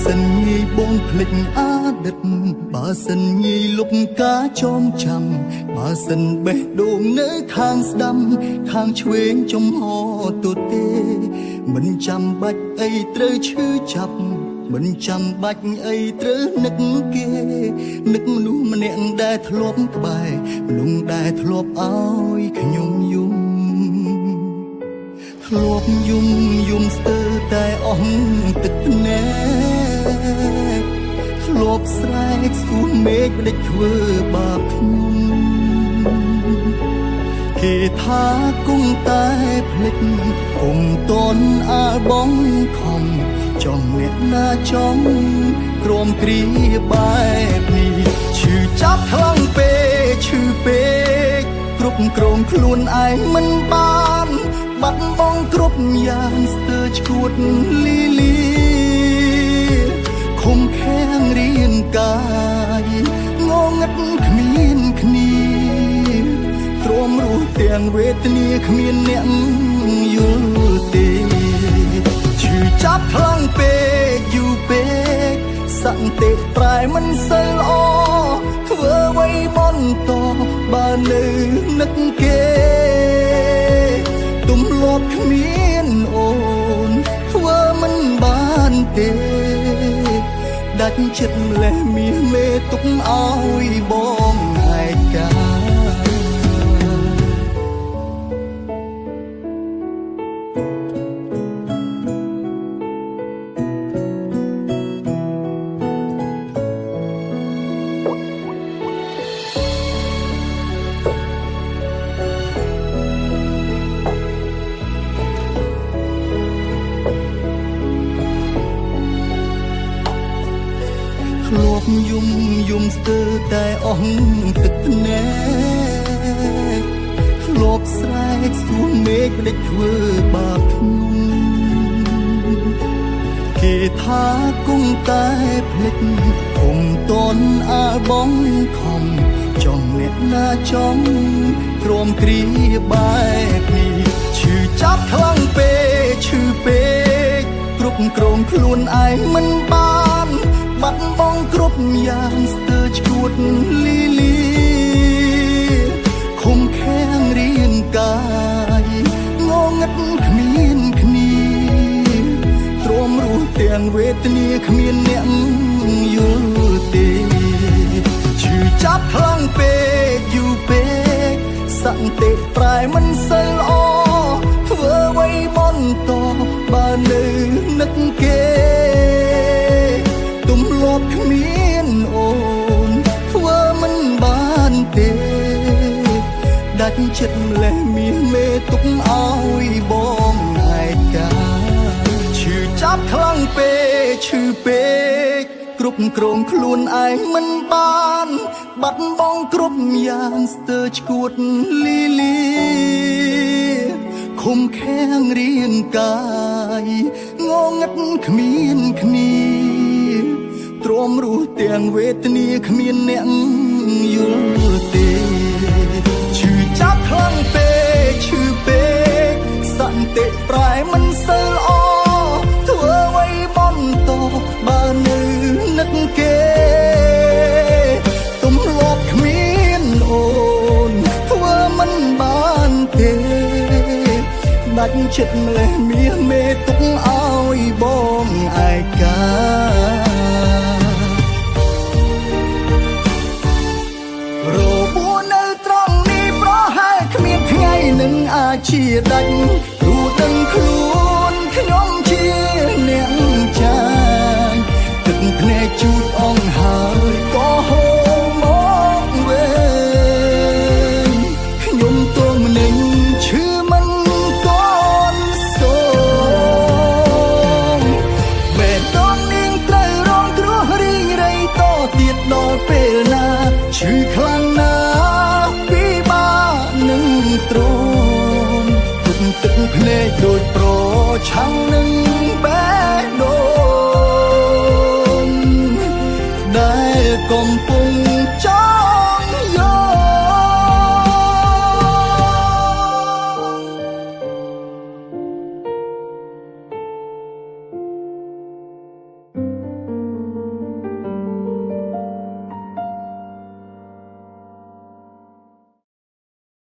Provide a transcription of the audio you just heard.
សិនងាយបងភ្លេចអតីតបើសិនងាយលុបការចងចាំបើសិនបេះដូងនៅខាងស្ដាំខាងឆ្វេងចំហទូទេមិនចាំបាច់អីត្រូវឈឺចាប់មិនចាំបាច់អីត្រូវនឹកគេនឹកមនុស្សម្នាក់ដែលធ្លាប់ក្បែរមនុស្សដែលធ្លាប់ឲ្យខ្ញុំយំធ្លាប់យំស្ទើរតែអស់ទឹកភ្នែកធ្លាប់ស្រែកសួរមេឃដេចធ្វើបាបខ្ញុំគេថាគង់តែភ្លេចគុំតន់អាលបងខំចង់អ្នកណាចង់ក្រមគ្រាបែបនេះឈឺចាប់ខ្លាំងពេកឈឺពេកគ្រប់គ្រងខ្លួនឯងមិនបានបាត់បង់គ្រប់យ៉ាងស្ទើរឈួតលីលាខំខាំងរាងកាយងងឹតគ្មានគ្នាទ្រាំរស់ទាំងវេទនាគ្មានអ្នកយល់ទេឈឺចាប់ខ្លាំងពេកយូរពេកសន្តិប្រែមិនសូវល្អធ្វើអ្វីបន្តបើនៅនឹកគេទំលាប់គ្មានអូនធ្វើមិនបានទេដាច់ចិត្តម្លេះមាសមេទុកឲ្យបងឯកាធ្លាប់យំស្ទើរតែអស់ទឹកភ្នែកធ្លាប់ស្រែកសួរមេឃដេចធ្វើបាបខ្ញុំគេថាគង់តែភ្លេចគុំតន់អាលបងខំចង់អ្នកណាចង់ក្រមគ្រាបែបនេះឈឺចាប់ខ្លាំងពេកឈឺពេកគ្រប់គ្រងខ្លួនឯងមិនបានបាត់បង់គ្រប់យ៉ាងស្ទើរឈួតលីលាខំខាំងរាងកាយងងឹតគ្មានគ្នាទ្រាំរស់ទាំងវេទនាគ្មានអ្នកយល់ទេឈឺចាប់ខ្លាំងពេកយូរពេកសន្តិប្រែមិនសូវល្អធ្វើអ្វីបន្តបើនៅនឹកគេទំលាប់គ្មានអូនធ្វើមិនបានទេដាច់ចិត្តម្លេះមាសមេទុកឲ្យបងឯកាឈឺចាប់ខ្លាំងពេកឈឺពេកគ្រប់គ្រងខ្លួនឯងមិនបានបាត់បង់គ្រប់យ៉ាងស្ទើរឈួតលីលាខំខាំងរាងកាយងងឹតគ្មានគ្នាទ្រាំរស់ទាំងវេទនាគ្មានអ្នកយល់ទេឈឺចាប់ខ្លាំងពេកឈឺពេកសន្តិប្រែមិនសូវល្អធ្វើអ្វីបន្តបើនៅនឹកគេទំលាប់គ្មានអូនធ្វើមិនបានទេដាច់ចិត្តម្លេះមាសមេទុកឲ្យបងឯកានឹងអាចជាដាច់ព្រោះដឹងខ្លួនខ្ញុំជាអ្នកចាញ់ទឹកភ្នែកជូតអង្ហើយក៏ហូរមកវិញខ្ញុំទងម្នេញឈឺមិនទាន់សូមបេះដូងនាងត្រូវរងគ្រោះរីងរៃតទៀតដល់ពេលណាឈឺខ្លាំងណាស់ពិបាកនឹង ប្រឆាំងនឹង